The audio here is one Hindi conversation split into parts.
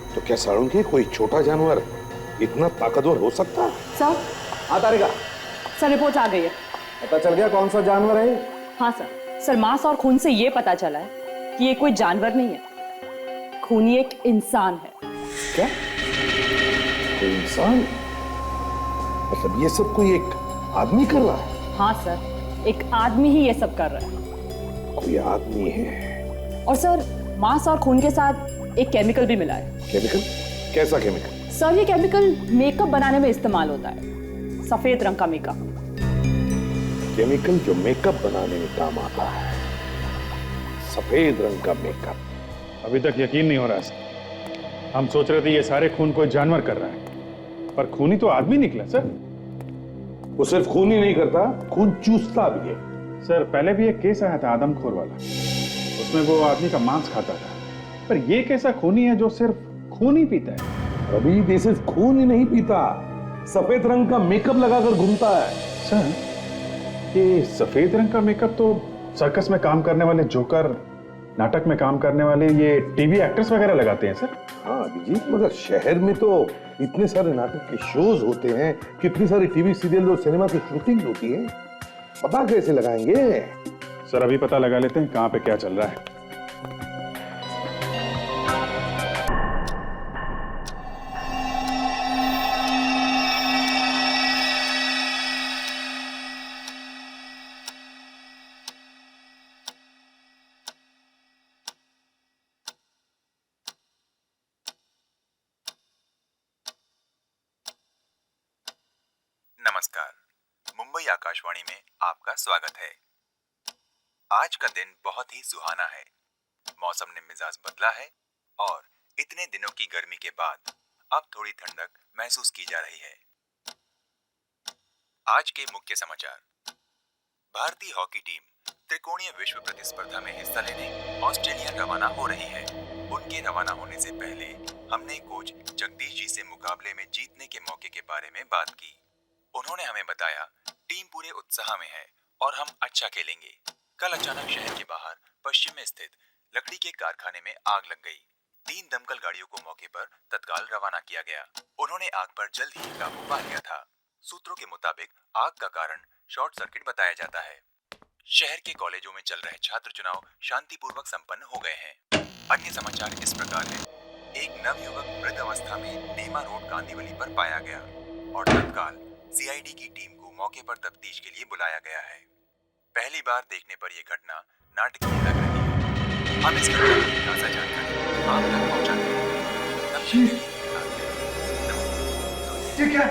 तो क्या सारंगी कोई छोटा जानवर इतना ताकतवर हो सकता है? सर। हाँ तारिका, सर रिपोर्ट आ गई है। पता चल गया कौन सा जानवर है? हाँ सर। सर मांस और खून से ये पता चला है कि ये कोई जानवर नहीं है, खूनी एक इंसान है। क्या? कोई इंसान? मतलब ये सब कोई एक आदमी कर रहा है? हाँ सर, एक आदमी ही ये सब कर रहा है। कोई आदमी है? और सर मांस और खून के साथ एक केमिकल भी मिला है। केमिकल? कैसा केमिकल? सर ये केमिकल मेकअप बनाने में इस्तेमाल होता है, सफेद रंग का मेकअप। केमिकल जो मेकअप बनाने में काम आता है, सफेद रंग का मेकअप। अभी तक यकीन नहीं हो रहा सर। हम सोच रहे थे ये सारे खून कोई जानवर कर रहा है, पर खूनी तो आदमी निकला सर। वो सिर्फ खून ही नहीं करता, खून चूसता भी है। सर पहले भी एक केस आया था आदमखोर वाला, उसमें वो आदमी का मांस खाता था, पर ये कैसा खूनी है जो सिर्फ खून ही पीता है? अभी ये सिर्फ खून ही नहीं पीता, सफेद रंग का मेकअप लगाकर घूमता है। सर ये सफेद रंग का मेकअप तो सर्कस में काम करने वाले जोकर, नाटक में काम करने वाले ये टीवी एक्टर्स वगैरह लगाते हैं सर। हाँ अभिजीत, मगर शहर में तो इतने सारे नाटक के शोज होते हैं, कितनी सारी टीवी सीरियल और सिनेमा की शूटिंग होती है, पता कैसे लगाएंगे? सर अभी पता लगा लेते हैं कहाँ पे क्या चल रहा है। नमस्कार, मुंबई आकाशवाणी में आपका स्वागत है। आज का दिन बहुत ही सुहाना है। मौसम ने मिजाज बदला है और इतने दिनों की गर्मी के बाद अब थोड़ी ठंडक महसूस की जा रही है। आज के मुख्य समाचार। भारतीय हॉकी टीम त्रिकोणीय विश्व प्रतिस्पर्धा में हिस्सा लेने ऑस्ट्रेलिया रवाना हो रही है। उनके रवाना होने से पहले हमने कोच जगदीश जी से मुकाबले में जीतने के मौके के बारे में बात की। उन्होंने हमें बताया टीम पूरे उत्साह में है और हम अच्छा खेलेंगे। कल अचानक शहर के बाहर पश्चिम में स्थित लकड़ी के कारखाने में आग लग गई। 3 दमकल गाड़ियों को मौके पर तत्काल रवाना किया गया। उन्होंने आग पर जल्द ही काबू पा लिया था। सूत्रों के मुताबिक आग का कारण शॉर्ट सर्किट बताया जाता है। शहर के कॉलेजों में चल रहे छात्र चुनाव शांतिपूर्वक संपन्न हो गए हैं। अन्य समाचार इस प्रकार है। एक नवयुवक वृद्ध अवस्था में नेमा रोड कांदिवली पर पाया गया और तत्काल सीआईडी की टीम को मौके पर तफ्तीश के लिए बुलाया गया है। पहली बार देखने पर यह घटना नाटकीय लग रही है। हम इस घटना की ताजा जानकारी आप तक पहुंचाते हैं। ये क्या?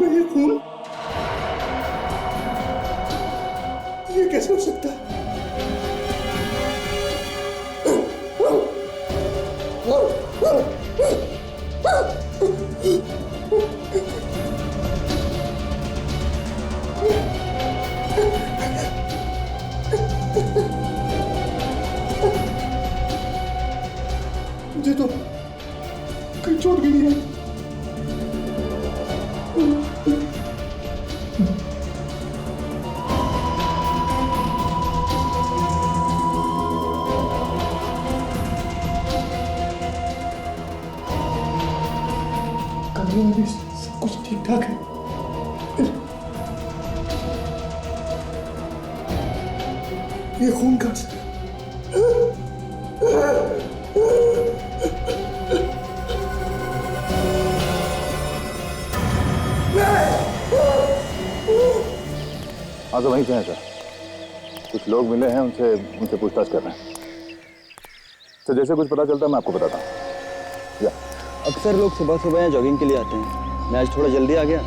ये खून, ये कैसे हो सकता है? मुझे तो कहीं चोट भी नहीं है। कमरे में भी सब कुछ ठीक ठाक है। ये खून कहाँ से? हाँ तो वहीं पे हैं सर। कुछ लोग मिले हैं, उनसे पूछताछ कर रहे हैं। तो जैसे कुछ पता चलता है मैं आपको बताता हूँ। अक्सर लोग सुबह सुबह यहाँ जॉगिंग के लिए आते हैं। मैं आज थोड़ा जल्दी आ गया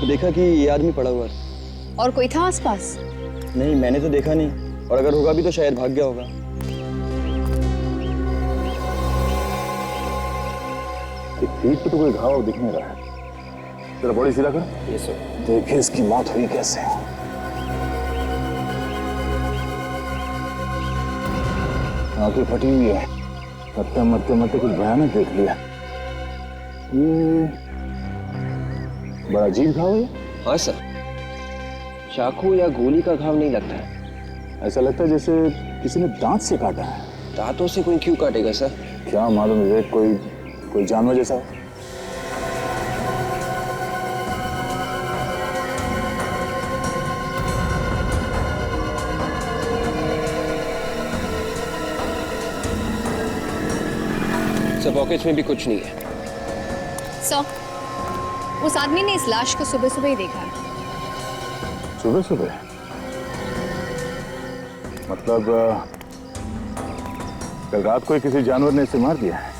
तो देखा कि ये आदमी पड़ा हुआ है। और कोई था आसपास? नहीं, मैंने तो देखा नहीं, और अगर होगा भी तो शायद भाग गया होगा। पीठ पे तो कोई घाव दिख नहीं रहा है। तेरा बॉडी सीधा कर। ये सर। देखिए इसकी मौत हुई कैसे। आंखें फटी हुई है, मरते मरते मरते कुछ भयानक देख लिया। ये बड़ा अजीब घाव है। हाँ सर, चाकू या गोली का घाव नहीं लगता है। ऐसा लगता है जैसे किसी ने दांत से काटा है। दांतों से कोई क्यों काटेगा सर? क्या मालूम विवेक, कोई जानवर जैसा है। सर पॉकेट्स में भी कुछ नहीं है। सर, उस आदमी ने इस लाश को सुबह सुबह ही देखा है। सुबह सुबह? मतलब कल रात को ही किसी जानवर ने इसे मार दिया है।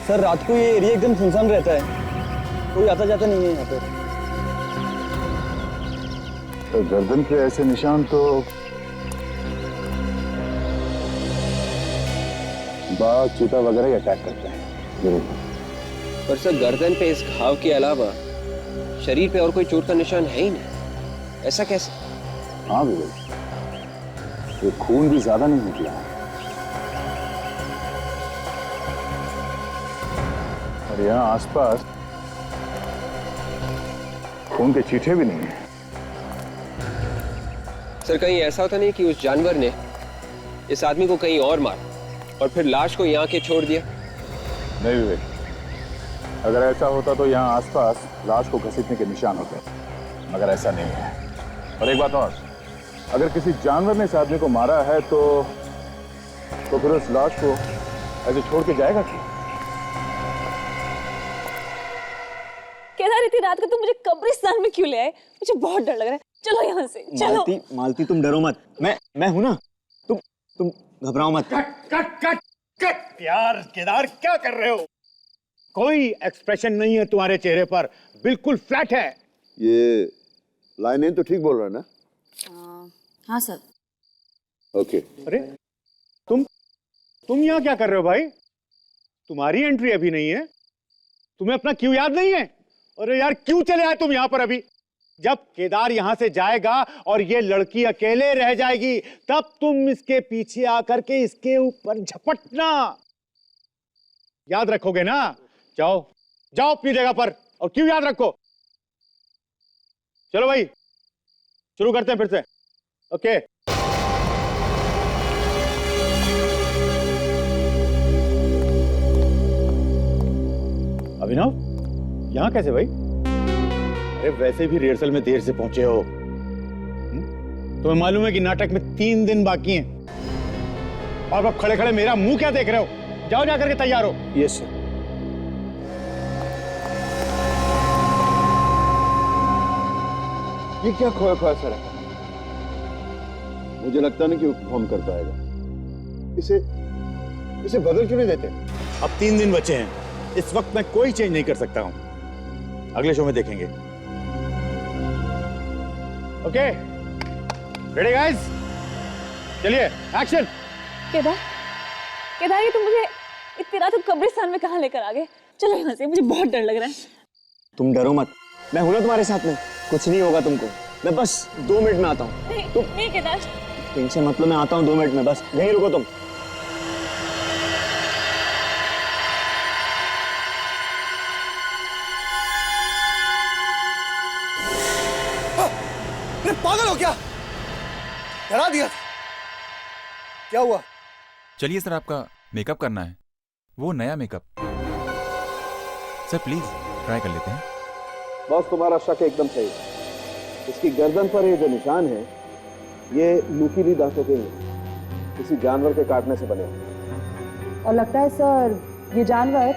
सर रात को ये एरिया एकदम सुनसान रहता है, कोई आता जाता नहीं है यहाँ पे। तो गर्दन पे ऐसे निशान तो बाघ, चीता वगैरह ही अटैक करते हैं। पर सर गर्दन पे इस घाव के अलावा शरीर पे और कोई चोट का निशान है ही नहीं, ऐसा कैसे? हाँ विवेक, ये खून भी ज्यादा नहीं निकला है और यहाँ आसपास खून के छींटे भी नहीं है। सर कहीं ऐसा तो नहीं कि उस जानवर ने इस आदमी को कहीं और मारा और फिर लाश को यहाँ के छोड़ दिया? नहीं विवेक, अगर ऐसा होता तो यहाँ आसपास लाश को घसीटने के निशान होते, मगर ऐसा नहीं है। और एक बात और, अगर किसी जानवर ने इस आदमी को मारा है तो फिर उस लाश को ऐसे छोड़ के जाएगा क्यों? केदार, इतनी रात को तुम मुझे कब्रिस्तान में क्यों ले आए? मुझे बहुत डर लग रहा है। चलो यहाँ से, चलो। मालती तुम डरो मत, मैं हूं ना, तुम घबराओ मत। कट यार, केदार क्या कर रहे हो? कोई एक्सप्रेशन नहीं है तुम्हारे चेहरे पर, बिल्कुल फ्लैट है। ये लाइनें तो ठीक बोल रहा है ना? हाँ सर। ओके। अरे तुम यहाँ क्या कर रहे हो भाई? तुम्हारी एंट्री अभी नहीं है, तुम्हें अपना क्यों याद नहीं है? अरे यार क्यों चले आए तुम यहाँ पर अभी? जब केदार यहाँ से जाएगा और ये लड़की अकेले रह जाएगी, तब तुम इसके पीछे आकर के इसके ऊपर झपटना। याद रखोगे ना? जाओ जाओ अपनी जगह पर, और क्यों याद रखो। चलो भाई शुरू करते हैं फिर से। ओके। अभिनव, यहां कैसे भाई? अरे वैसे भी रिहर्सल में देर से पहुंचे हो। तुम्हें मालूम है कि नाटक में 3 दिन बाकी हैं। और अब खड़े खड़े मेरा मुंह क्या देख रहे हो? जाओ जाकर के तैयार हो। Yes sir. ये क्या खोया खोया सा रहा? मुझे लगता नहीं कि वो परफॉर्म कर पाएगा। इसे बदल क्यों नहीं देते? अब 3 दिन बचे हैं, इस वक्त मैं कोई चेंज नहीं कर सकता हूं। अगले शो में देखेंगे। Okay, ready guys? चलिए एक्शन। केदार, ये तुम मुझे इतनी रात को कब्रिस्तान में कहाँ लेकर आ गए? चलो यहाँ से, मुझे बहुत डर लग रहा है। तुम डरो मत, मैं हूं ना तुम्हारे साथ में, कुछ नहीं होगा तुमको। मैं बस 2 मिनट में आता हूँ। नहीं केदार, टेंशन मतलब मैं आता हूँ 2 मिनट में, बस यहीं रुको तुम। अरे पागल हो क्या? डरा दिया। क्या हुआ? चलिए सर, आपका मेकअप करना है, वो नया मेकअप। सर प्लीज ट्राई कर लेते हैं। बॉस, तुम्हारा शक एकदम सही है। इसकी गर्दन पर ये जो निशान है, ये नुकीली दांतों के हैं, किसी जानवर के काटने से बने हैं। और लगता है सर ये जानवर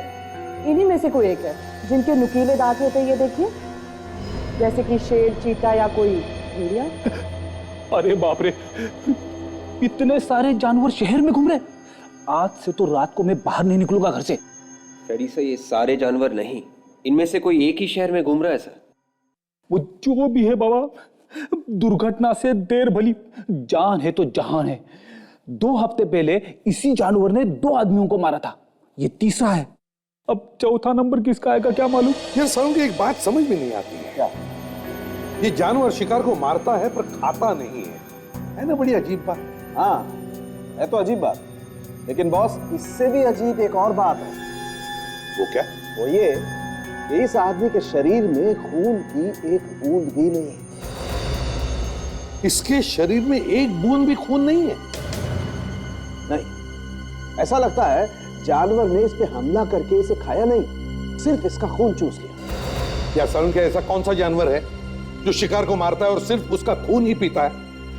इन्हीं में से कोई एक है जिनके नुकीले दांत होते हैं। ये देखिए, जैसे कि शेर, चीता या कोई भेड़िया। अरे बाप रे, इतने सारे जानवर शहर में घूम रहे। आज से तो रात को मैं बाहर नहीं निकलूंगा घर से। डैडी सर, ये सारे जानवर नहीं, इनमें से कोई एक ही शहर में घूम रहा है सर। वो जो भी है बाबा, दुर्घटना से देर भली, जान है तो जहान है। 2 हफ्ते पहले इसी जानवर ने 2 आदमियों को मारा था, ये तीसरा है। अब चौथा नंबर किसका आएगा क्या मालूम। यार सारों की एक बात समझ में नहीं आती है। क्या? ये जानवर शिकार को मारता है पर खाता नहीं है ना? बड़ी अजीब बात। हाँ, है तो अजीब बात, लेकिन बॉस, इससे भी अजीब एक और बात है। वो क्या? वो ये कि इस आदमी के शरीर में खून की एक बूंद भी नहीं है। इसके शरीर में एक बूंद भी खून नहीं है? नहीं, ऐसा लगता है जानवर ने इस पे हमला करके इसे खाया नहीं, सिर्फ इसका खून चूस लिया। या सारुण, क्या ऐसा कौन सा जानवर है जो शिकार को मारता है और सिर्फ उसका खून ही पीता है?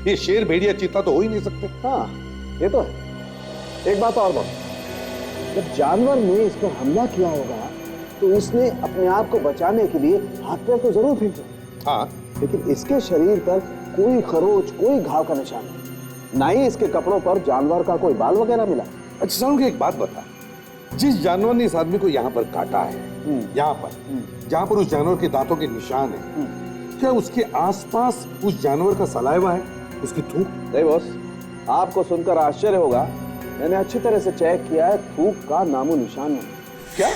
ये शेर, भेड़िया, चीता तो हो ही नहीं सकते। हाँ, ये तो है। एक बात और बॉस, जब जानवर ने इस पर हमला किया होगा तो इसने अपने आप को बचाने के लिए हाथ पैर तो जरूर फेंके। हाँ, लेकिन इसके शरीर पर कोई खरोच, कोई घाव का निशान नहीं, ना ही इसके कपड़ों पर जानवर का कोई बाल वगैरह मिला। अच्छा सारुण, एक बात बता, जिस जानवर ने इस आदमी को यहाँ पर काटा है, यहाँ पर जहाँ पर उस जानवर के दांतों के निशान है, क्या उसके आसपास उस जानवर का सलाइवा है, उसकी थूक? नहीं बॉस, आपको सुनकर आश्चर्य होगा, मैंने अच्छी तरह से चेक किया है, थूक का नामो निशान नहीं। क्या?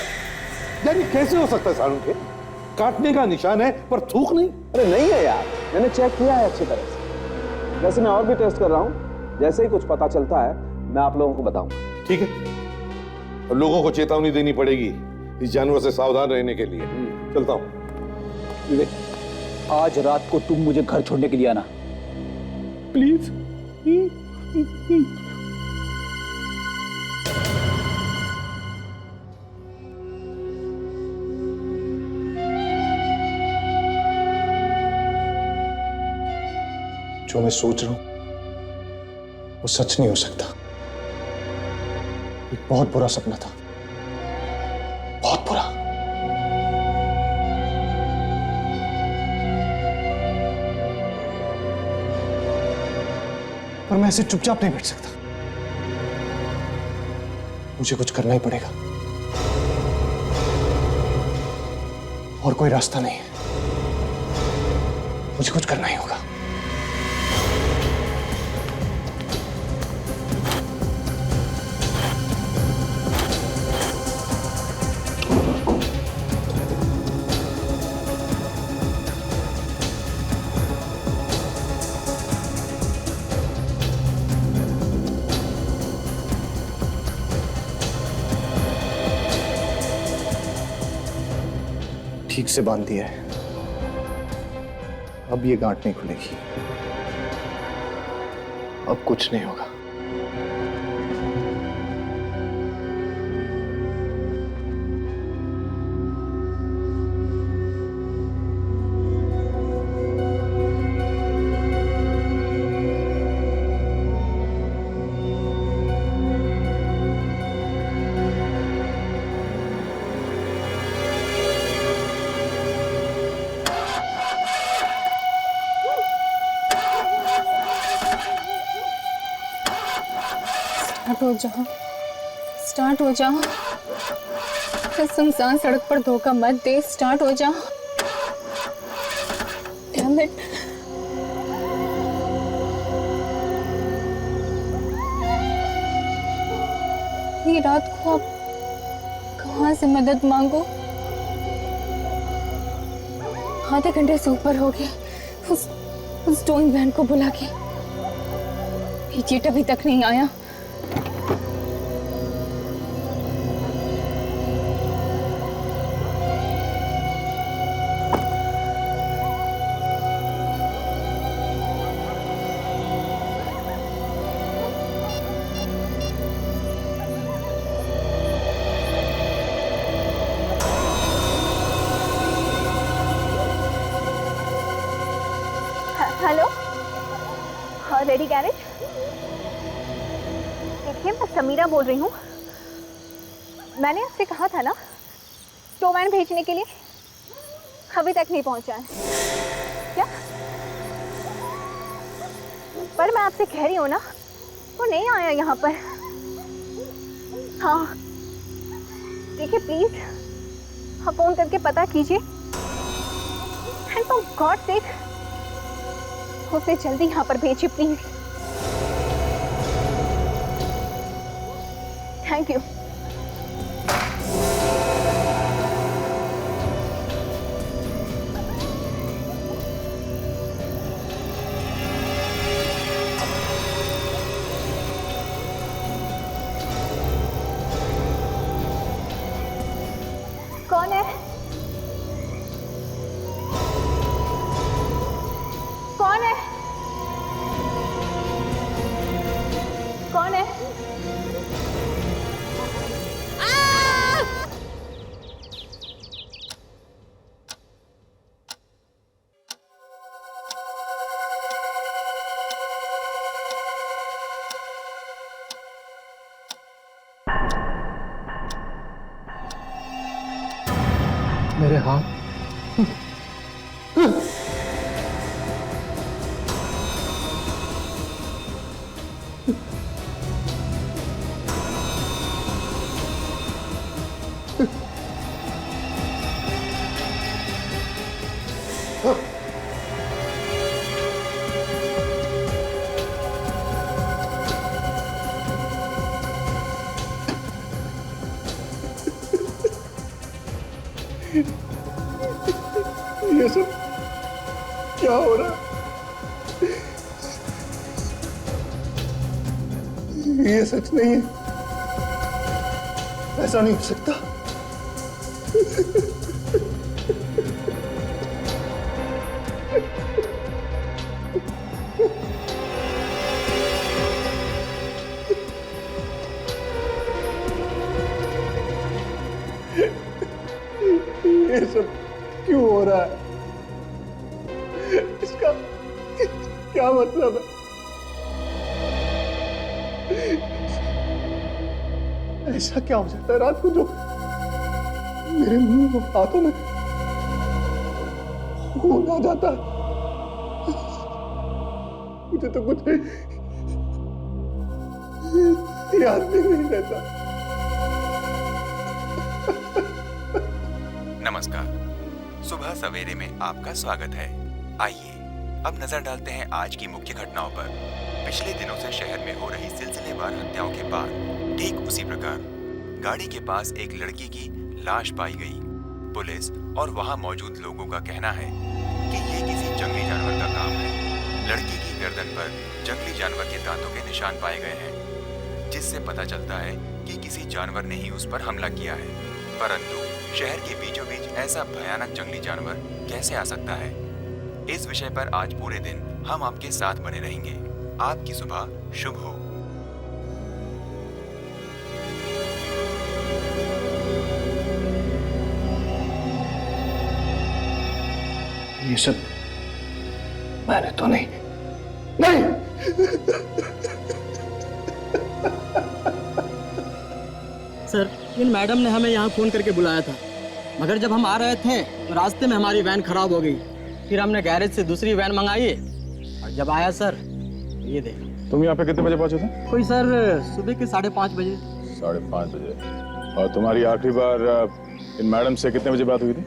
यानी कैसे हो सकता है सारुण के? काटने का निशान है पर थूक नहीं? अरे नहीं है यार, मैंने चेक किया है अच्छी तरह से। वैसे मैं और भी टेस्ट कर रहा हूँ, जैसे ही कुछ पता चलता है मैं आप लोगों को बताऊंगा। ठीक है, और लोगों को चेतावनी देनी पड़ेगी इस जानवर से सावधान रहने के लिए। चलता हूँ। विवेक, आज रात को तुम मुझे घर छोड़ने के लिए आना, प्लीज। जो मैं सोच रहा हूं वो सच नहीं हो सकता। एक बहुत बुरा सपना था, बहुत बुरा। पर मैं ऐसे चुपचाप नहीं बैठ सकता, मुझे कुछ करना ही पड़ेगा और कोई रास्ता नहीं है, मुझे कुछ करना ही होगा। ठीक से बांध दिया है, अब ये गांठ नहीं खुलेगी, अब कुछ नहीं होगा। स्टार्ट हो जाओ। इस सुनसान सड़क पर धोखा मत दे, स्टार्ट हो जाओ। Damn it. ये रात को आप कहाँ से मदद मांगो? आधे घंटे से ऊपर हो गए उस टोइंग वैन को बुला के, पीछे अभी तक नहीं आया। Hello, ready garage? देखिए, मैं समीरा बोल रही हूँ। मैंने आपसे कहा था ना टो वैन भेजने के लिए, अभी तक नहीं पहुँचा है क्या? पर मैं आपसे कह रही हूँ ना, वो नहीं आया यहाँ पर। हाँ देखिए, प्लीज आप फोन करके पता कीजिए, एंड फॉर गॉड सेक उसे जल्दी यहाँ पर भेजिए प्लीज। Thank you. मेरे हाथ ये सब क्या हो रहा है? ये सच नहीं है, ऐसा नहीं हो सकता। ये सब क्यों हो रहा है? इसका क्या मतलब है? ऐसा क्या हो जाता है रात को जो मेरे मुंह और हाथों में खून आ जाता है? मुझे तो कुछ याद भी नहीं रहता। नमस्कार, सुबह सवेरे में आपका स्वागत है। आइए अब नजर डालते हैं आज की मुख्य घटनाओं पर। पिछले दिनों से शहर में हो रही सिलसिलेवार हत्याओं के बाद ठीक उसी प्रकार गाड़ी के पास एक लड़की की लाश पाई गई। पुलिस और वहां मौजूद लोगों का कहना है कि ये किसी जंगली जानवर का काम है। लड़की की गर्दन पर जंगली जानवर के दांतों के निशान पाए गए हैं, जिससे पता चलता है कि किसी जानवर ने ही उस पर हमला किया है। परंतु शहर के बीचों बीच ऐसा भयानक जंगली जानवर कैसे आ सकता है? इस विषय पर आज पूरे दिन हम आपके साथ बने रहेंगे। आपकी सुबह शुभ हो। ये सब मैंने तो नहीं। सर, इन मैडम ने हमें यहाँ फोन करके बुलाया था, मगर जब हम आ रहे थे तो रास्ते में हमारी वैन खराब हो गई। फिर हमने गैरेज से दूसरी वैन मंगाई और जब आया सर, ये देखो। तुम यहाँ पे कितने बजे पहुंचे थे? कोई सर सुबह के 5:30 बजे। 5:30 बजे। और तुम्हारी आखिरी बार इन मैडम से कितने बजे बात हुई थी?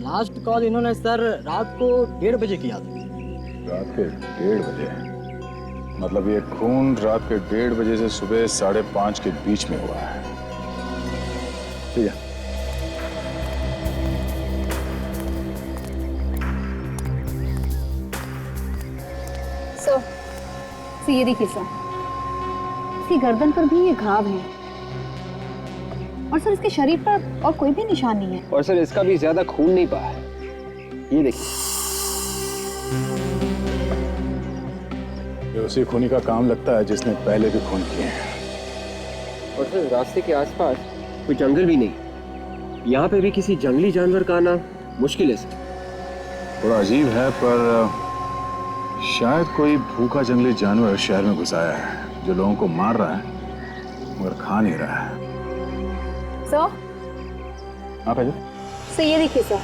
लास्ट कॉल इन्होंने सर रात को 1:30 बजे किया था। रात के 1:30 बजे? मतलब ये खून रात के 1:30 बजे से सुबह 5:30 के बीच में हुआ है। ठीक है। सो ये देखिए सर, इसकी गर्दन पर भी ये घाव है और सर इसके शरीर पर और कोई भी निशान नहीं है। और सर इसका भी ज्यादा खून नहीं पाया है। ये देखिए, ये उसी खूनी का काम लगता है जिसने पहले भी खून किए हैं। और सर रास्ते के आसपास कोई जंगल भी नहीं। यहाँ पे भी किसी जंगली जानवर का आना मुश्किल है सर। थोड़ा अजीब है, पर शायद कोई भूखा जंगली जानवर शहर में घुस आया है, जो लोगों को मार रहा है मगर खा नहीं रहा है। सर, आप आइए। सर ये देखिए सर,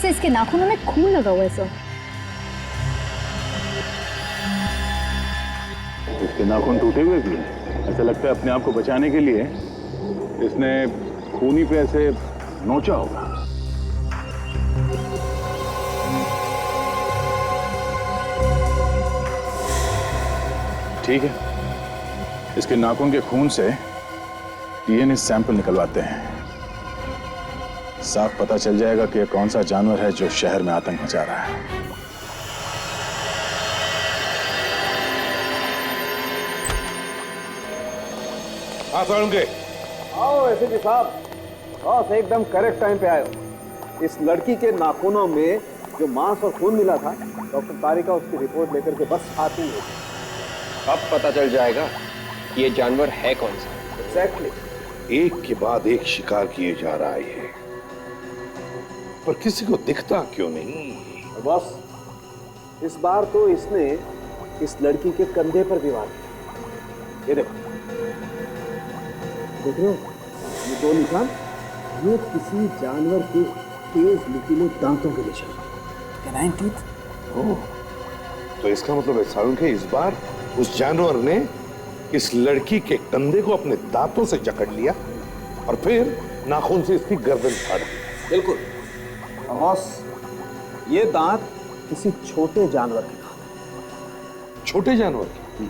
इसके नाखूनों में खून लगा हुआ है सर। इसके नाखून टूटे हुए भी हैं। ऐसा लगता है अपने आप को बचाने के लिए इसने खूनी पे ऐसे नोचा होगा। ठीक है, इसके नाखून के खून से डीएनए सैंपल निकलवाते हैं। साफ पता चल जाएगा कि यह कौन सा जानवर है जो शहर में आतंक मचा रहा है। हाँ साळुंके, आओ एसपी साहब, बस एकदम करेक्ट टाइम पे आए हो। इस लड़की के नाखूनों में जो मांस और खून मिला था, डॉक्टर तारिका उसकी रिपोर्ट लेकर के बस आती है। अब पता चल जाएगा कि ये जानवर है कौन सा। एग्जैक्टली। एक के बाद एक शिकार किए जा रहा है, पर किसी को दिखता क्यों नहीं? बस इस बार तो इसने इस लड़की के कंधे पर भी वार किया। ये देखो, देख रहे हो ये 2 निशान? ये किसी जानवर के तेज नुकीले दांतों के निशान। Canine teeth. ओह, तो इसका मतलब है सारुंखे इस बार उस जानवर ने इस लड़की के कंधे को अपने दांतों से जकड़ लिया और फिर नाखून से इसकी गर्दन फाड़ दी। बिल्कुल बॉस, ये दांत किसी छोटे जानवर के दांत हैं। छोटे जानवर के?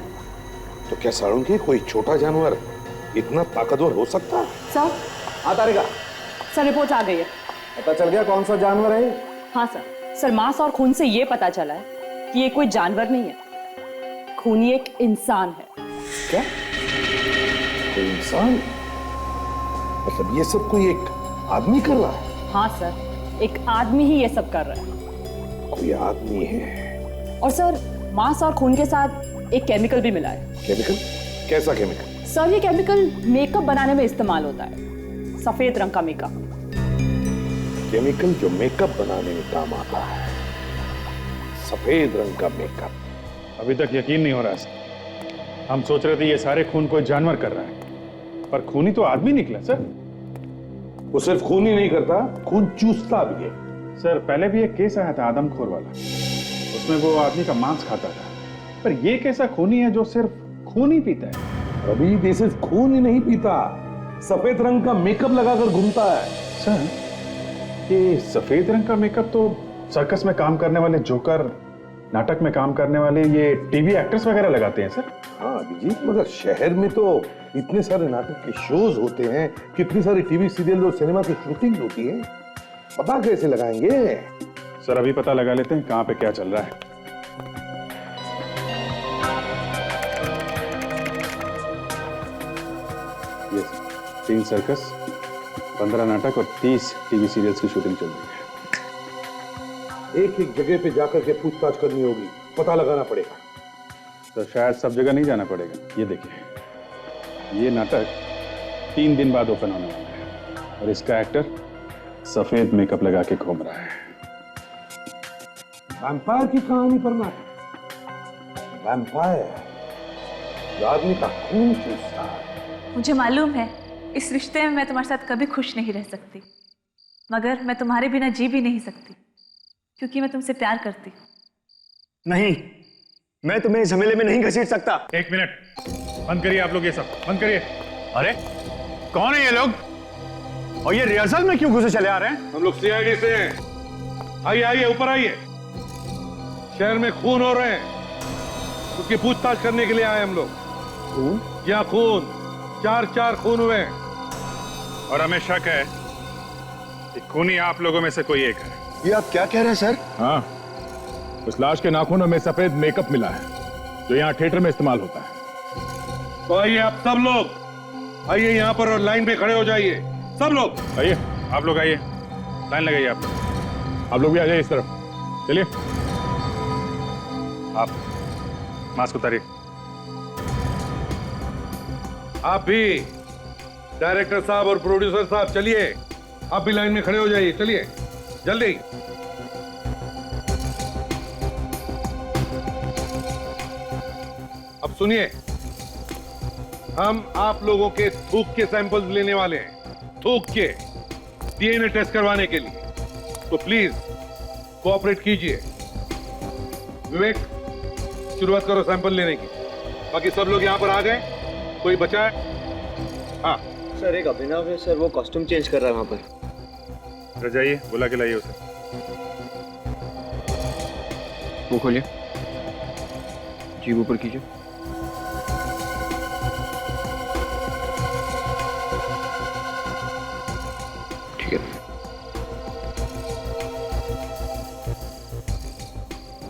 तो क्या सारुंखे कोई छोटा जानवर इतना ताकतवर हो सकता है? सर। हाँ तारिका। सर रिपोर्ट आ गई है। पता चल गया कौन सा जानवर है? हाँ सर मांस और खून से ये पता चला है कि ये कोई जानवर नहीं है, खूनी एक इंसान है। क्या? कोई इंसान? मतलब ये सब कोई एक आदमी कर रहा है? हाँ सर, एक आदमी ही ये सब कर रहा है। कोई आदमी है? और सर मांस और खून के साथ एक केमिकल भी मिला है। केमिकल? कैसा केमिकल? सर ये केमिकल मेकअप बनाने में इस्तेमाल होता है, सफेद रंग का मेकअप। केमिकल जो मेकअप बनाने में काम आता है, सफेद रंग का मेकअप। अभी तक यकीन नहीं हो रहा सर। हम सोच रहे थे ये सारे खून कोई जानवर कर रहा है, पर खूनी तो आदमी निकला सर। वो सिर्फ खून ही नहीं करता, खून चूसता भी है। सर पहले भी एक केस आया था आदमखोर वाला, उसमें वो आदमी का मांस खाता था, पर ये कैसा खूनी है जो सिर्फ खून ही पीता है? अभी ये सिर्फ खून ही नहीं पीता, सफेद रंग का मेकअप लगाकर घूमता है। सर ये सफेद रंग का मेकअप तो सर्कस में काम करने वाले जोकर, नाटक में काम करने वाले ये टीवी एक्टर्स वगैरह लगाते हैं सर। हाँ अभिजीत, मगर शहर में तो इतने सारे नाटक के शोज होते हैं, कितनी सारी टीवी सीरियल और सिनेमा की शूटिंग होती है, पता कैसे लगाएंगे? सर अभी पता लगा लेते हैं कहां पे क्या चल रहा है। ये 3 सर्कस, 15 नाटक और 30 टीवी सीरियल्स की शूटिंग चल रही है। एक एक जगह पे जाकर के पूछताछ करनी होगी, पता लगाना पड़ेगा। तो शायद सब जगह नहीं जाना पड़ेगा। ये देखिए, ये नाटक 3 दिन बाद ओपन होने वाला है और इसका एक्टर सफेद मेकअप लगा के घूम रहा है। वैम्पायर की कहानी पर नाटक। वैम्पायर जो आदमी का खून चूसता है। मुझे मालूम है इस रिश्ते में मैं तुम्हारे साथ कभी खुश नहीं रह सकती, मगर मैं तुम्हारे बिना जी भी नहीं सकती, क्योंकि मैं तुमसे प्यार करती हूँ। नहीं, मैं तुम्हें झमेले में नहीं घसीट सकता। 1 मिनट, बंद करिए आप लोग, ये सब बंद करिए। अरे कौन है ये लोग और ये रिहर्सल में क्यों घुसे चले आ रहे हैं? हम लोग सीआईडी से हैं। आइए आइए, ऊपर आइए। शहर में खून हो रहे हैं, उसकी पूछताछ करने के लिए आए हम लोग। खून? क्या खून? 4 खून हुए हैं और हमें शक है कि खूनी आप लोगों में से कोई एक है। ये आप क्या कह रहे हैं सर? हाँ, उस लाश के नाखूनों में सफेद मेकअप मिला है जो यहाँ थिएटर में इस्तेमाल होता है। तो आइए आप सब लोग, आइए यहाँ पर और लाइन पे खड़े हो जाइए, सब लोग आइए। आप लोग आइए, लाइन लगाइए। आप लोग भी आ जाइए इस तरफ, चलिए। आप मास्क उतारिए। आप भी, डायरेक्टर साहब और प्रोड्यूसर साहब, चलिए आप भी लाइन में खड़े हो जाइए, चलिए जल्दी। अब सुनिए, हम आप लोगों के थूक के सैंपल्स लेने वाले हैं, थूक के डीएनए टेस्ट करवाने के लिए, तो प्लीज कोऑपरेट कीजिए। विवेक, शुरुआत करो सैंपल लेने की। बाकी सब लोग यहां पर आ गए? कोई बचा है? हाँ सर, एक अभिनव है सर, वो कॉस्ट्यूम चेंज कर रहा है वहां पर। जाइए, बुला के लाइए उसे। वो खोलिए, जीभ ऊपर कीजिए। ठीक है।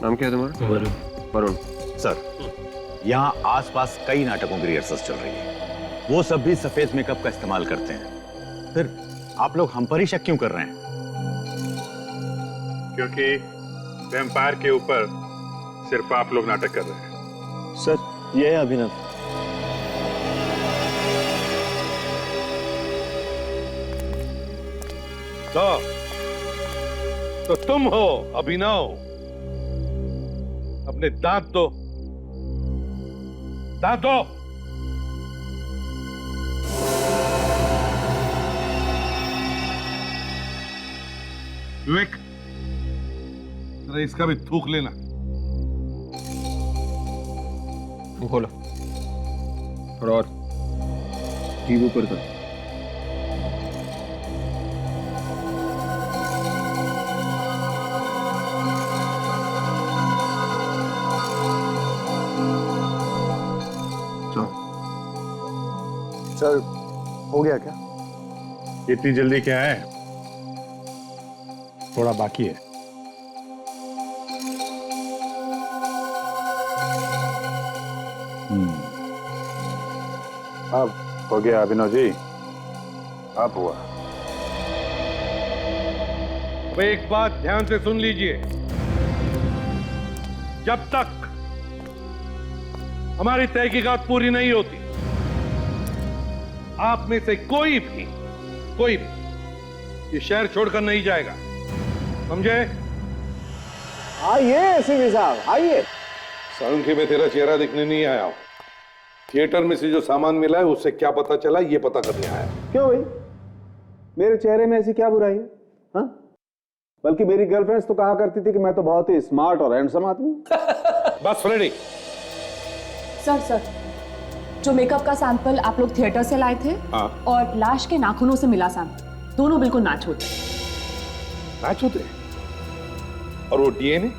नाम क्या है तुम्हारा? वरुण। सर, यहाँ आसपास कई नाटकों की रिहर्सल चल रही है, वो सब भी सफेद मेकअप का इस्तेमाल करते हैं। फिर आप लोग हम पर ही शक क्यों कर रहे हैं? क्योंकि वैम्पायर के ऊपर सिर्फ आप लोग नाटक कर रहे हैं। सर, ये है अभिनव। तो तुम हो अभिनव? अपने दांत दो, दांत दो। विवेक, जरा इसका भी थूक लेना। वो खोलो, थोड़ा और जीभ ऊपर कर। सर, हो गया क्या? इतनी जल्दी क्या है, थोड़ा बाकी है। अब हो गया अभिनव जी, अब हुआ। अब एक बात ध्यान से सुन लीजिए, जब तक हमारी तहकीकात पूरी नहीं होती, आप में से कोई भी ये शहर छोड़कर नहीं जाएगा, समझे? आइए एसीपी साहब, आइए। साळुंखे, मैं तेरा चेहरा देखने नहीं आया हूं। थिएटर में से जो सामान मिला है उससे क्या पता चला, ये पता करने आया। क्यों भाई, मेरे चेहरे में ऐसी क्या बुराई है? हाँ, बल्कि मेरी गर्लफ्रेंड्स तो कहा करती थी कि मैं तो बहुत ही स्मार्ट और हैंडसम आदमी हूं। बस फ्रेडी। सर, जो मेकअप का सैंपल आप लोग थिएटर से लाए थे, हाँ, और लाश के नाखूनों से मिला सैंपल, दोनों बिल्कुल मैच होते। मैच होते? और वो डीएनए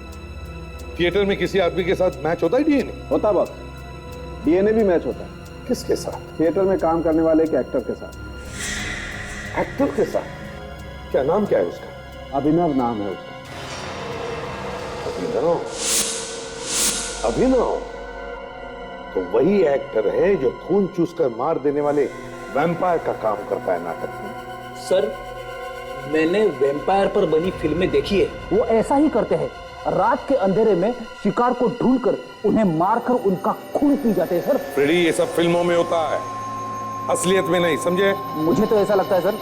थिएटर में किसी आदमी के साथ मैच होता है? डीएनए होता बॉस, डीएनए भी मैच होता है। किसके साथ? थिएटर में काम करने वाले एक एक्टर के साथ। एक्टर के साथ? क्या नाम क्या है उसका? अभिनव नाम है उसका। अभिनव तो वही एक्टर है जो खून चूसकर मार देने वाले वैम्पायर का काम करता है नाटक में। सर, मैंने वैम्पायर पर बनी फिल्में देखी है, वो ऐसा ही करते हैं। रात के अंधेरे में शिकार को ढूंढकर उन्हें मारकर उनका खून पी जाते हैं सर। फ्रेडी, ये सब फिल्मों में होता है, असलियत में नहीं, समझे? मुझे तो ऐसा लगता है सर,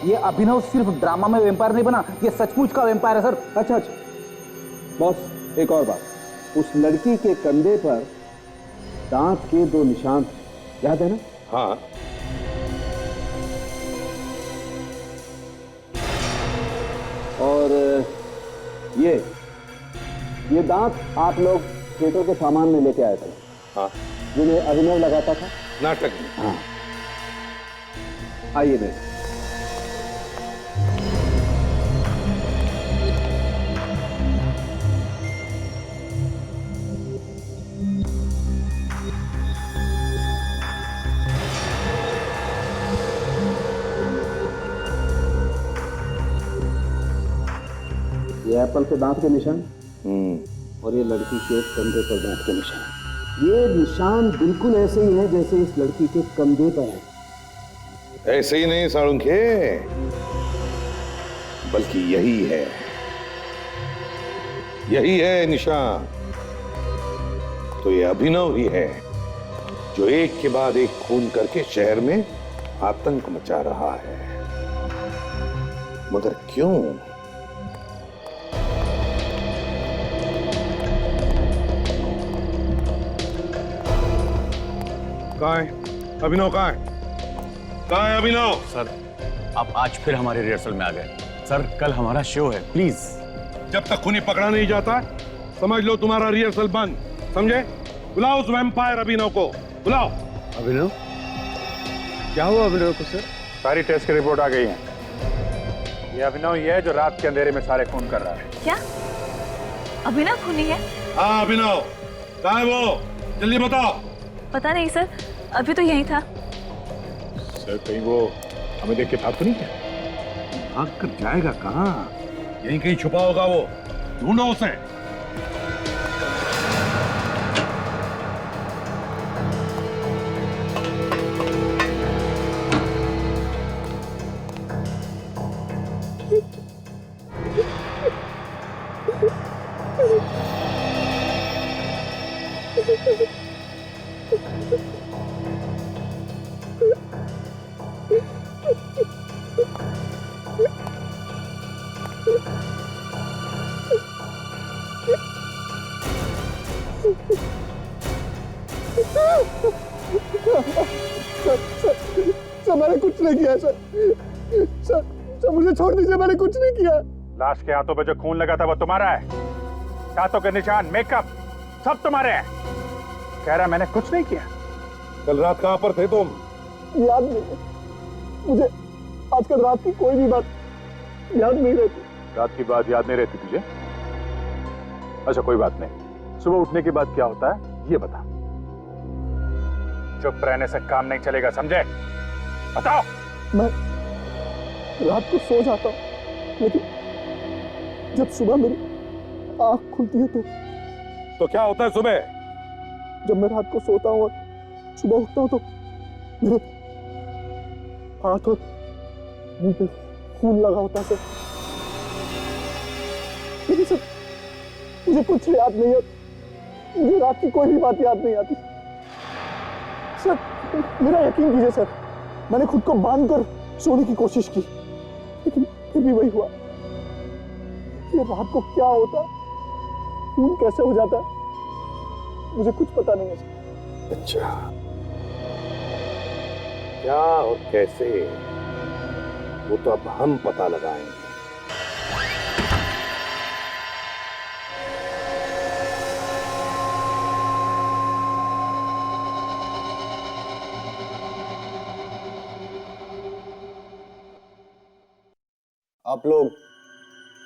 ये अभिनव सिर्फ ड्रामा में वैम्पायर नहीं बना, ये सचमुच का वैम्पायर है सर। अच्छा, बॉस एक और बात, उस लड़की के कंधे पर दांत के 2 निशान थे, याद है ना? हाँ। और ये दांत आप लोग थिएटर के सामान में लेके आए थे। हाँ। जिन्हें अभिनव लगाता था नाटक में। हाँ। आइए मैं ये एप्पल के दांत के निशान और ये लड़की के कंधे पर दांत के निशान। ये निशान बिल्कुल ऐसे ही है जैसे इस लड़की के कंधे पर है। ऐसे ही नहीं साळुंखे, बल्कि यही है निशान। तो ये अभिनव ही है जो एक के बाद एक खून करके शहर में आतंक मचा रहा है। मगर क्यों? कहाँ है अभिनव? कहाँ है अभिनव? सर, आप आज फिर हमारे रिहर्सल में आ गए। सर, कल हमारा शो है, प्लीज। जब तक खूनी पकड़ा नहीं जाता, समझ लो तुम्हारा रिहर्सल बंद, समझे? बुलाओ उस वैम्पायर अभिनव को, बुलाओ। अभिनव? क्या हुआ अभिनव को सर? सारी टेस्ट की रिपोर्ट आ गई है। ये अभिनव ही है जो रात के अंधेरे में सारे खून कर रहा है। क्या अभिनव खूनी है? हाँ, अभिनव। कहाँ है वो? जल्दी बताओ। पता नहीं सर, अभी तो यहीं था। सर, कहीं वो हमें देख के भाग तो नहीं क्या? भाग कर जाएगा कहाँ? यहीं कहीं छुपा होगा वो, ढूंढो उसे। सर मैंने कुछ नहीं किया सर, मुझे छोड़ दीजिए, मैंने कुछ नहीं किया। लाश के हाथों पे जो खून लगा था वो तुम्हारा है। दांतों के निशान, मेकअप सब तुम्हारे हैं। कह रहा मैंने कुछ नहीं किया। कल रात कहां पर थे तुम? याद नहीं है मुझे। आजकल रात की कोई भी बात याद नहीं रहती। रात की बात याद नहीं रहती तुझे? अच्छा कोई बात नहीं। सुबह उठने के बाद क्या होता है ये बता। चुप रहने से काम नहीं चलेगा, समझे? बताओ। मैं रात को सो जाता हूँ, लेकिन जब सुबह मेरी आंख खुलती है तो क्या होता है सुबह? जब मैं रात को सोता हूँ और सुबह उठता हूँ तो मेरे हाथ और मुंह पे खून लगा होता है सर। लेकिन सर मुझे कुछ याद नहीं है। मुझे रात की कोई भी बात याद नहीं आती। सर मेरा यकीन कीजिए सर, मैंने खुद को बांध कर सोने की कोशिश की, लेकिन फिर भी वही हुआ। ये रात को क्या होता है, खून कैसे हो जाता है, मुझे कुछ पता नहीं है सर। अच्छा, क्या और कैसे वो तो अब हम पता लगाएंगे। आप लोग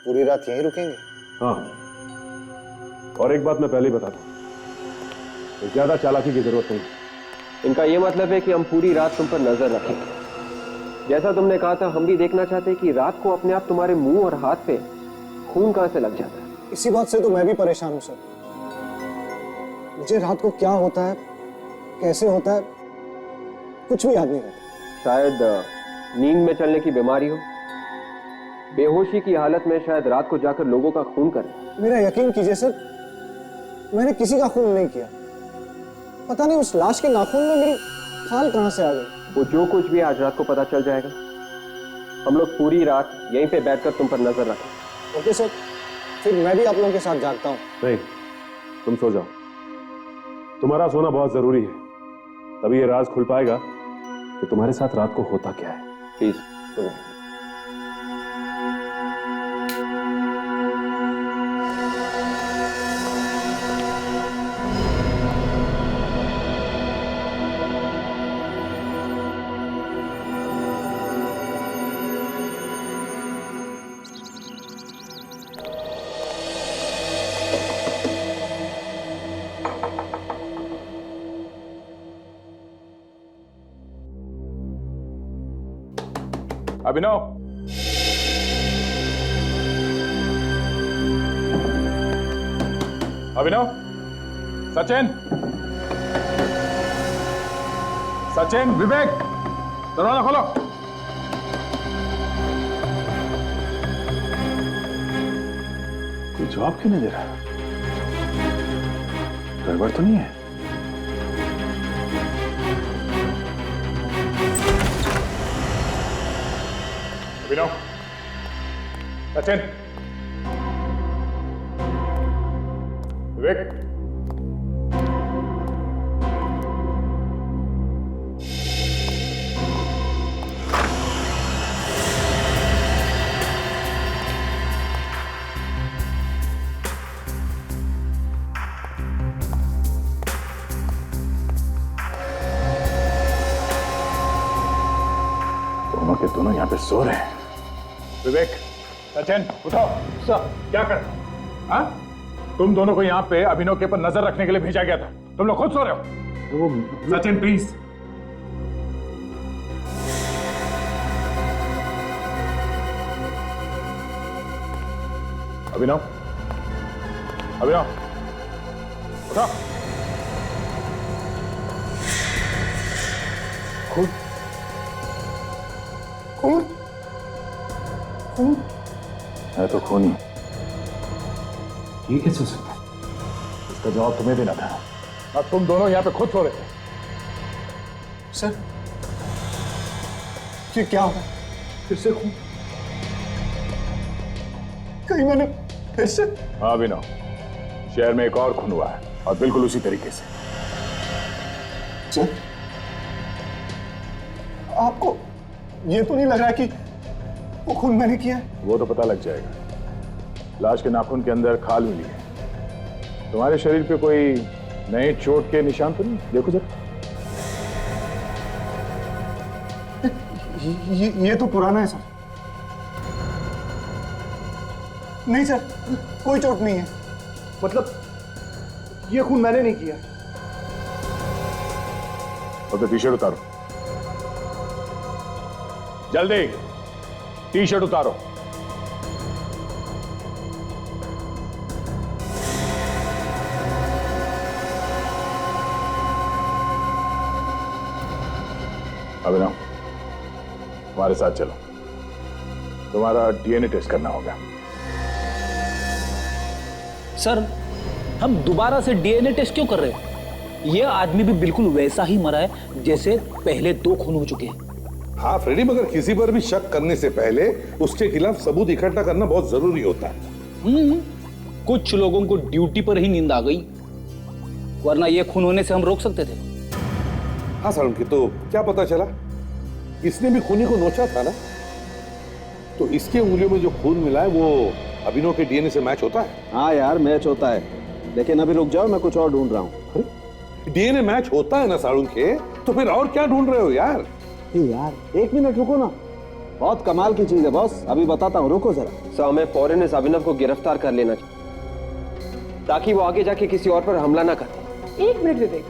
पूरी रात यहीं रुकेंगे? हाँ, और एक बात मैं पहले ही बता दूं, ज्यादा चालाकी की जरूरत नहीं। इनका ये मतलब है कि हम पूरी रात तुम पर नजर रखेंगे। जैसा तुमने कहा था, हम भी देखना चाहते हैं कि रात को अपने आप तुम्हारे मुंह और हाथ पे खून कहां से लग जाता है। इसी बात से तो मैं भी परेशान हूं सर। मुझे रात को क्या होता है, कैसे होता है, कुछ भी याद नहीं रहता। शायद नींद में चलने की बीमारी हो, बेहोशी की हालत में शायद रात को जाकर लोगों का खून करें। मेरा यकीन कीजिए सर, मैंने किसी का खून नहीं किया। पता नहीं उस लाश के नाखून में मेरी खाल कहां से आ गई। वो जो कुछ भी आज रात को पता चल जाएगा। हम लोग पूरी रात यहीं पे बैठकर तुम पर नजर रखें। ओके सर, फिर मैं भी आप लोगों के साथ जागता हूँ। नहीं, तुम सो जाओ। तुम्हारा सोना बहुत जरूरी है, तभी ये राज खुल पाएगा कि तुम्हारे साथ रात को होता क्या है। प्लीज सुनो। अभिनव, अभिनव, सचिन, सचिन, विवेक, दरवाजा खोलो। कोई जवाब क्यों नहीं दे रहा? गड़बड़ तो नहीं है? अभिनव, सचिन, विवेक, दोनों के दोनों यहां पे सो रहे हैं। विवेक, सचिन, उठो। सर, क्या कर रहे हो? हाँ? तुम दोनों को यहाँ पे अभिनव के पर नजर रखने के लिए भेजा गया था। तुम लोग खुद सो रहे हो। सचिन प्लीज। अभिनव, अभिनव, उठो। खुद खून है तो खूनी। ये कैसे हो सकता है? इसका जवाब तुम्हें देना था। अब तुम दोनों यहाँ पे खुद सो रहे थे। सर, ये क्या हो रहा है? फिर से खून? कहीं मैंने फिर से? हाँ अभिनव, शहर में एक और खून हुआ है और बिल्कुल उसी तरीके से। सर, आपको ये तो नहीं लग रहा कि वो खून मैंने किया है? वो तो पता लग जाएगा। लाश के नाखून के अंदर खाल मिली है। तुम्हारे शरीर पे कोई नए चोट के निशान तो नहीं? देखो जरा। ये तो पुराना है सर। नहीं सर, कोई चोट नहीं है। मतलब ये खून मैंने नहीं किया। और तो टी शर्ट उतारो, जल्दी टी शर्ट उतारो। अभिनव, हमारे साथ चलो, तुम्हारा डीएनए टेस्ट करना होगा। सर, हम दोबारा से डीएनए टेस्ट क्यों कर रहे हैं? ये आदमी भी बिल्कुल वैसा ही मरा है जैसे पहले 2 खून हो चुके हैं। हाँ फ्रेडी, मगर किसी पर भी शक करने से पहले उसके खिलाफ सबूत इकट्ठा करना बहुत जरूरी होता है। कुछ लोगों को ड्यूटी पर ही नींद आ गई, वरना ये खून होने से हम रोक सकते थे। हाँ सारुण की तो क्या पता चला? इसने भी खूनी को नोचा था ना, तो इसके उंगलियों में जो खून मिला है वो अभिनव के डीएनए से मैच होता है। हाँ यार, मैच होता है, लेकिन अभी रुक जाओ, मैं कुछ और ढूंढ रहा हूँ। डीएनए मैच होता है ना सारुण के, तो फिर और क्या ढूंढ रहे हो यार? यार 1 मिनट रुको ना, बहुत कमाल की चीज है बॉस, अभी बताता हूँ, रुको जरा। सर, हमें फौरन इस अभिनव को गिरफ्तार कर लेना चाहिए ताकि वो आगे जाके किसी और पर हमला ना करे। 1 मिनट विवेक,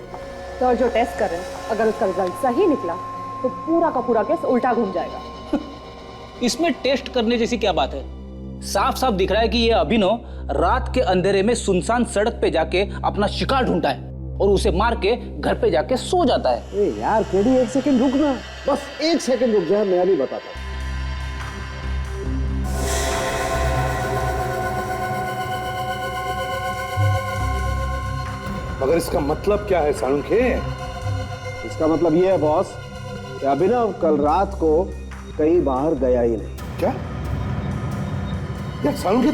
तो जो टेस्ट कर रहे हैं, अगर उसका रिजल्ट सही निकला तो पूरा का पूरा केस उल्टा घूम जाएगा। इसमें टेस्ट करने जैसी क्या बात है? साफ साफ दिख रहा है कि ये अभिनव रात के अंधेरे में सुनसान सड़क पे जाके अपना शिकार ढूंढता है और उसे मार के घर पे जाके सो जाता है। ए यार फ्रेडी, 1 सेकंड रुक ना, बस 1 सेकंड रुक जाए, मैं अभी बताता हूँ। मगर इसका मतलब क्या है सारुण के? इसका मतलब ये है बॉस कि अभिनव कल रात को कहीं बाहर गया ही नहीं। क्या यार सारुण के,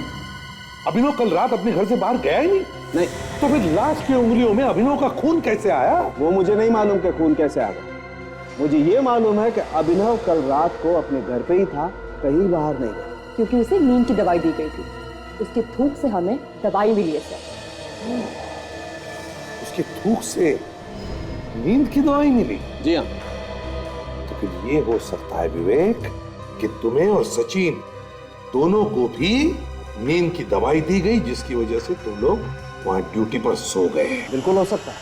अभिनव कल रात अपने घर से बाहर गया ही नहीं? तो फिर लाश की उंगलियों में अभिनव का खून कैसे आया? वो मुझे नहीं मालूम कि खून कैसे आ गया। मुझे ये मालूम है कि अभिनव कल रात को अपने घर पे ही था, कहीं बाहर नहीं गया। क्योंकि उसे नींद की दवाई दी गई थी, उसके थूक से हमें दवाई मिली है सर। उसके थूक से नींद की दवाई मिली? जी हाँ। तो फिर ये हो सकता है विवेक कि तुम्हें और सचिन दोनों को भी नींद की दवाई दी गई, जिसकी वजह से तुम लोग वहां ड्यूटी पर सो गए। बिल्कुल हो सकता है।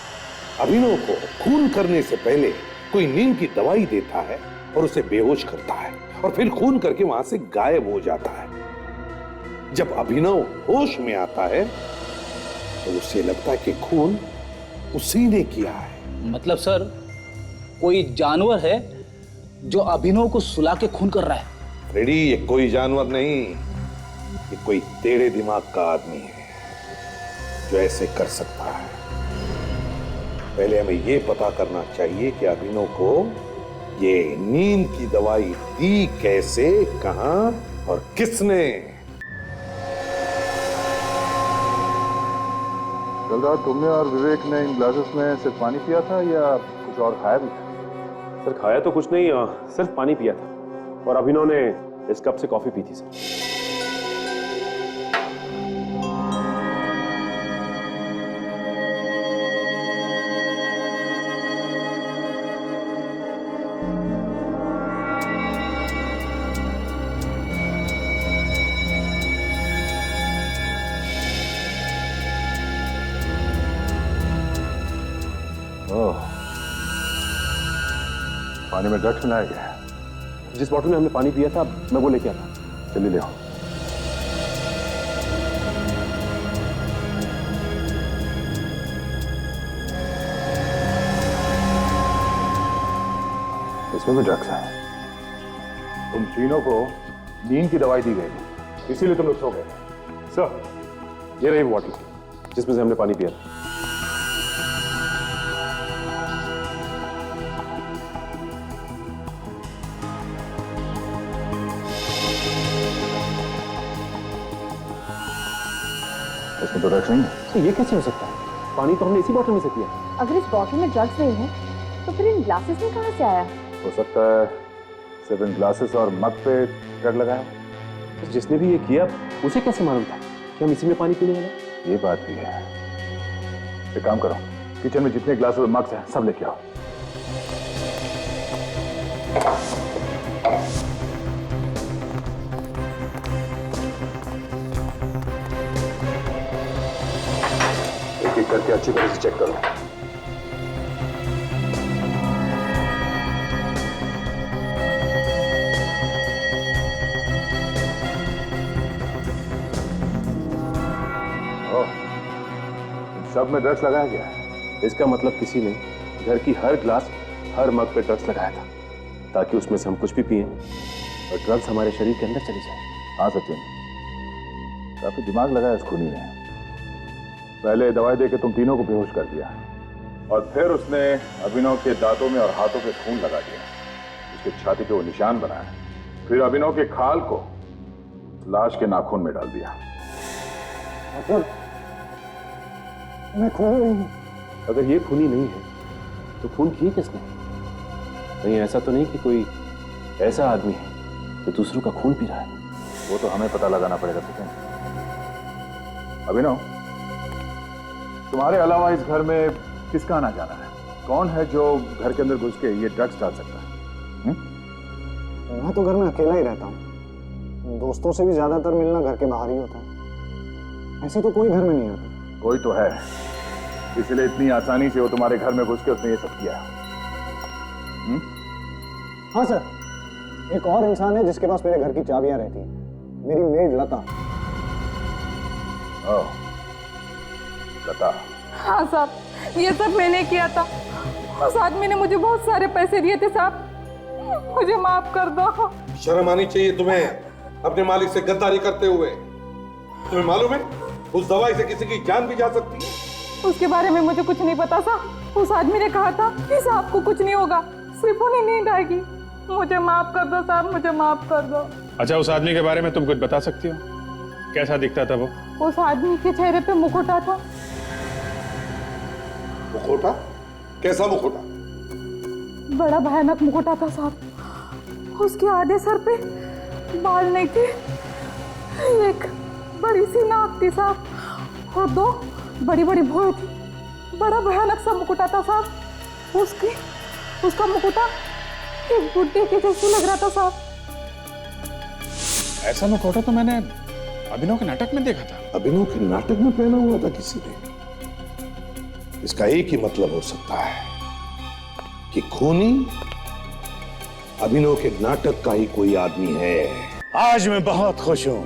अभिनव को खून करने से पहले कोई नींद की दवाई देता है और उसे बेहोश करता है और फिर खून करके वहां से गायब हो जाता है। जब अभिनव होश में आता है तो उसे लगता है कि खून उसी ने किया है। मतलब सर, कोई जानवर है जो अभिनव को सुला के खून कर रहा है? फ्रेडी, ये कोई जानवर नहीं, ये कोई टेढ़े दिमाग का आदमी है जो ऐसे कर सकता है। पहले हमें ये पता करना चाहिए कि अभिनव को ये नींद की दवाई दी कैसे, कहां और किसने। कल रात तुमने और विवेक ने इन ग्लासेस में सिर्फ पानी पिया था या कुछ और खाया भी था? सर, खाया तो कुछ नहीं, सिर्फ पानी पिया था और अभिनव ने इस कप से कॉफी पी थी सर। पानी में ड्रग्स मिलाया गया है। जिस बॉटल में हमने पानी पिया था मैं वो लेके आता। चलिए ले आओ। इसमें भी ड्रग्स है। तुम तीनों को नींद की दवाई दी गई थी, इसीलिए तुम लोग सो गए। सर, ये रही बॉटल जिसमें से हमने पानी पिया था। इसमें तो ड्रग्स नहीं है। तो ये कैसे हो सकता है? पानी तो हमने इसी बॉटल में से पिया। अगर इस बॉटल में ड्रग्स नहीं है तो फिर इन ग्लासेस में कहां से आया? हो सकता है सिर्फ इन ग्लासेस और मग पे ड्रग लगाया। जिसने भी ये किया उसे कैसे मालूम था? कि हम इसी में पानी पीने वाले? ये बात भी है। एक काम करो, किचन में जितने ग्लास और मग्स हैं सब लेके आओ। एक एक करके अच्छी तरह से चेक करो। सब में ड्रग्स लगाया गया है। इसका मतलब किसी ने घर की हर ग्लास, हर मग पे ड्रग्स लगाया था, ताकि उसमें से हम कुछ भी पिए और ड्रग्स हमारे शरीर के अंदर चली जाए। हाँ सचिन, काफी दिमाग लगाया इस खूनी ने। पहले दवाई देके तुम तीनों को बेहोश कर दिया और फिर उसने अभिनव के दांतों में और हाथों पे खून लगा दिया, उसके छाती पे वो निशान बनाया, फिर अभिनव के खाल को लाश के नाखून में डाल दिया। मतलब मैं खूनी नहीं हूं। अगर ये खूनी नहीं है तो खून किए किसने? कहीं ऐसा तो नहीं कि कोई ऐसा आदमी है जो दूसरों का खून पी रहा है? वो तो हमें पता लगाना पड़ेगा सचिन। अभिनव, तुम्हारे अलावा इस घर में किसका आना जाना है? कौन है जो घर के अंदर घुस के ये ड्रग्स डाल सकता है? मैं तो घर में अकेला ही रहता हूँ। दोस्तों से भी ज्यादातर मिलना घर के बाहर ही होता है। ऐसे तो कोई घर में नहीं आता। कोई तो है, इसलिए इतनी आसानी से वो तुम्हारे घर में घुस के उसने ये सब किया। हाँ सर, एक और इंसान है जिसके पास मेरे घर की चाबियां रहती हैं। मेरी मेड लता। ओह, लता। हाँ साहब, ये सब मैंने किया था। उस आदमी ने मुझे बहुत सारे पैसे दिए थे साहब, मुझे माफ कर दो। शर्म आनी चाहिए तुम्हें अपने मालिक से गद्दारी करते हुए। तुम्हें मालूम है उस दवाई से किसी की जान भी जा सकती है। उसके बारे में मुझे कुछ नहीं पता साहब। उस आदमी ने कहा था कि साहब को कुछ नहीं होगा, सिर्फ उन्हें नींद आएगी। मुझे माफ कर दो साहब, मुझे माफ कर दो। अच्छा, उस आदमी के बारे में तुम कुछ बता सकती हो? कैसा दिखता था वो? उस आदमी के चेहरे पे मुखौटा था। मुखौटा? कैसा मुखौटा? बड़ा भयानक मुखौटा था साहब। उसके आधे सर पे बाल नहीं थे, एक बड़ी सी नाक थी साहब और दो बड़ी बड़ी भौहें थी। बड़ा भयानक सा मुकुटा था साहब। उसका मुकुटा एक बुड्ढे के जैसे लग रहा था साहब। ऐसा मुखौटा तो मैंने अभिनव के नाटक में देखा था। अभिनव के नाटक में पहना हुआ था किसी ने? इसका एक ही मतलब हो सकता है कि खूनी अभिनव के नाटक का ही कोई आदमी है। आज मैं बहुत खुश हूं।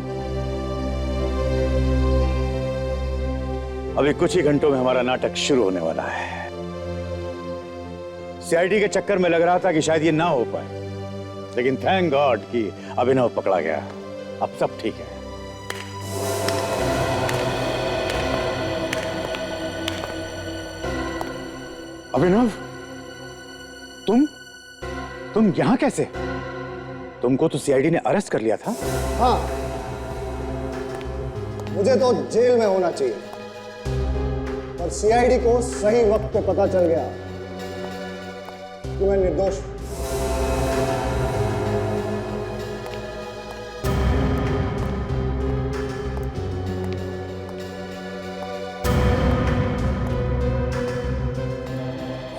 अभी कुछ ही घंटों में हमारा नाटक शुरू होने वाला है। सीआईडी के चक्कर में लग रहा था कि शायद ये ना हो पाए, लेकिन थैंक गॉड कि अभिनव पकड़ा गया। अब सब ठीक है। अभिनव, तुम यहां कैसे? तुमको तो सीआईडी ने अरेस्ट कर लिया था। हाँ, मुझे तो जेल में होना चाहिए, और सीआईडी को सही वक्त पे पता चल गया कि मैं निर्दोष हूं।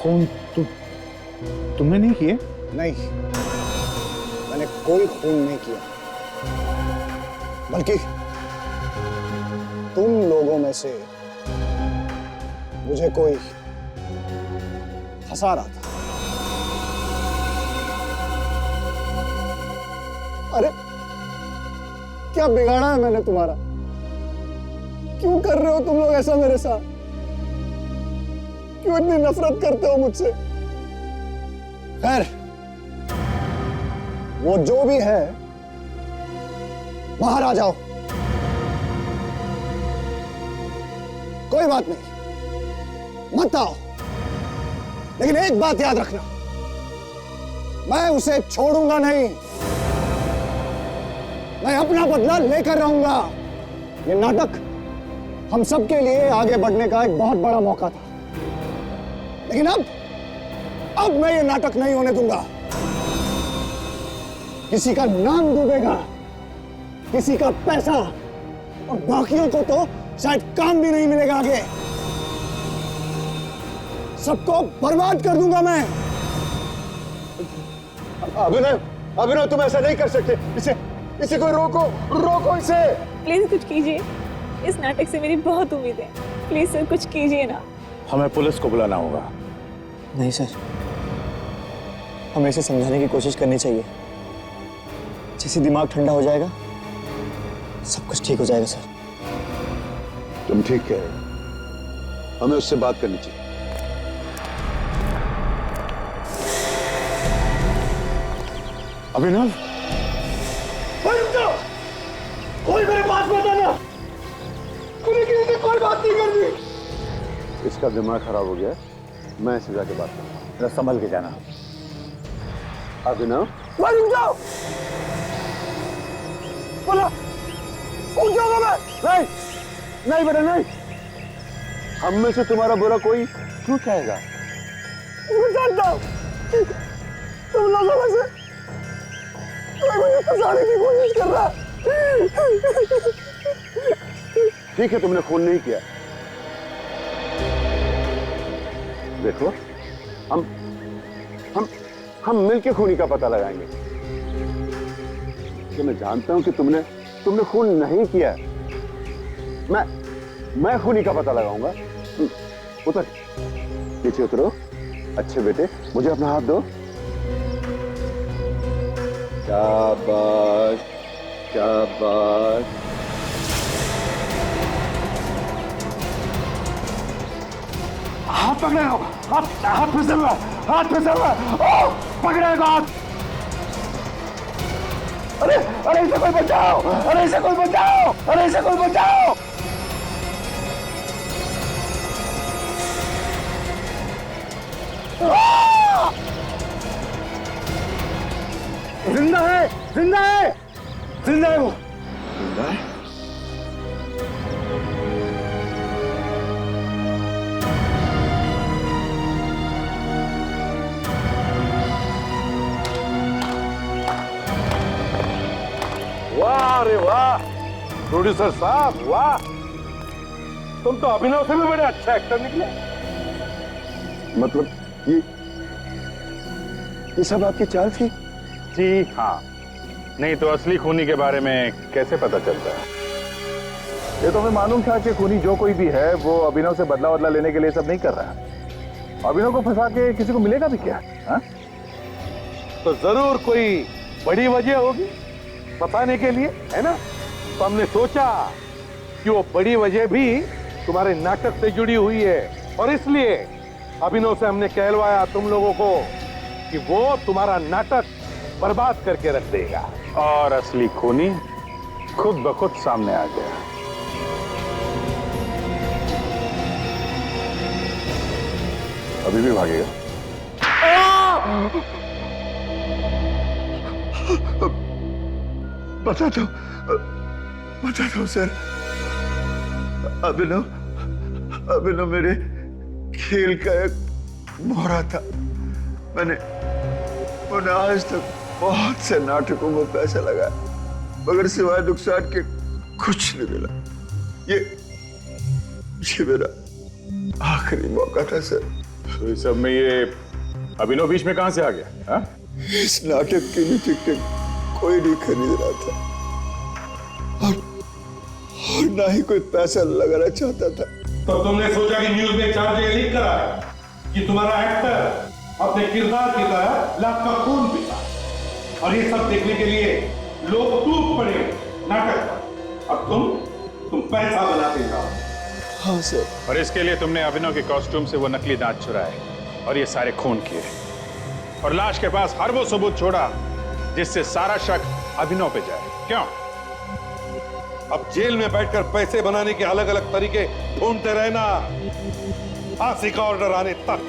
खून तुमने नहीं किए? नहीं, मैंने कोई खून नहीं किया, बल्कि तुम लोगों में से मुझे कोई फंसा रहा था। अरे क्या बिगाड़ा है मैंने तुम्हारा? क्यों कर रहे हो तुम लोग ऐसा मेरे साथ? क्यों इतनी नफरत करते हो मुझसे? खैर, वो जो भी है, बाहर आ जाओ। कोई बात नहीं, मत आओ, लेकिन एक बात याद रखना, मैं उसे छोड़ूंगा नहीं। मैं अपना बदला लेकर रहूंगा। ये नाटक हम सबके लिए आगे बढ़ने का एक बहुत बड़ा मौका था, लेकिन अब मैं ये नाटक नहीं होने दूंगा। किसी का नाम डूबेगा, किसी का पैसा, और बाकियों को तो शायद काम भी नहीं मिलेगा आगे। सबको बर्बाद कर दूंगा मैं। अभिनव, अभिनव तुम ऐसा नहीं कर सकते। इसे कोई रोको इसे। प्लीज कुछ कीजिए, इस नाटक से मेरी बहुत उम्मीद है। प्लीज सर कुछ कीजिए ना। हमें पुलिस को बुलाना होगा। नहीं सर, हमें इसे समझाने की कोशिश करनी चाहिए। जैसे दिमाग ठंडा हो जाएगा सब कुछ ठीक हो जाएगा सर। तुम ठीक कह रहे हो, हमें उससे बात करनी चाहिए। अभिनव, कोई मेरे पास मत आना। किसी से कोई बात नहीं करनी। इसका दिमाग खराब हो गया, मैं इसे जाके बात करूंगा। संभल के जाना। अभिनव, रुक जाओ। बोला उठ जाऊंगा मैं। नहीं बेटा नहीं। हम में से तुम्हारा बुरा कोई क्यों चाहेगा? मैं जानता हूं तुम लोगों में से कोई मुझे फंसाने की कोशिश कर रहा है। ठीक है, तुमने खून नहीं किया। देखो, हम मिलके खूनी का पता लगाएंगे। कि मैं जानता हूं कि तुमने खून नहीं किया। मैं खूनी का पता लगाऊंगा। उतर, नीचे उतरो। अच्छे बेटे, मुझे अपना हाथ दो। शाबाश, शाबाश। हाथ पकड़ेगा, हाथ फिसलवा, हाथ फिसलवा। पकड़ेगा हाथ। अरे इसे कोई बचाओ, अरे इसे कोई बचाओ, अरे इसे कोई बचाओ। जिंदा है, जिंदा है, जिंदा है वो। जिंदा है? वाह रे वाह, प्रोड्यूसर साहब वाह, तुम तो अभिनव से भी बड़े अच्छा एक्टर निकले। मतलब ये सब आपकी चाल थी? जी हाँ, नहीं तो असली खूनी के बारे में कैसे पता चलता है? ये तो हमें मालूम था कि खूनी जो कोई भी है वो अभिनव से बदला लेने के लिए सब नहीं कर रहा है। अभिनव को फंसा के किसी को मिलेगा भी क्या? हा? तो जरूर कोई बड़ी वजह होगी बताने के लिए, है ना? तो हमने सोचा कि वो बड़ी वजह भी तुम्हारे नाटक से जुड़ी हुई है, और इसलिए अभिनव से हमने कहलवाया तुम लोगों को कि वो तुम्हारा नाटक बर्बाद करके रख देगा। और असली खूनी खुद ब खुद सामने आ गया। अभी भी भागेगा? बता दो सर। अभिनव मेरे खेल का एक मोहरा था। मैंने आज तक बहुत से नाटकों में पैसा लगाया, मगर सिवाय नुकसान के कुछ नहीं मिला। ये मेरा आखिरी मौका था सर। तो इस सब में ये अभिनव बीच में कहां से आ गया? हा? इस नाटक के लिए टिकट कोई नहीं खरीद रहा था, और ना ही कोई पैसा लगाना चाहता था। तो तुमने सोचा कि न्यूज में 4 जगह लीक करा है कि तुम्हारा एक्टर अपने किरदार की तरह लाख का खून पीता, और ये सब देखने के लिए लोग टूट पड़े नाटक पर। अब तुम पैसा बनाते जाओ। हाँ सर। और इसके लिए तुमने अभिनव के कॉस्ट्यूम से वो नकली दांत चुराए और ये सारे खून किए, और लाश के पास हर वो सबूत छोड़ा जिससे सारा शक अभिनव पे जाए। क्यों? अब जेल में बैठकर पैसे बनाने के अलग अलग तरीके ढूंढते रहना, फांसी का ऑर्डर आने तक।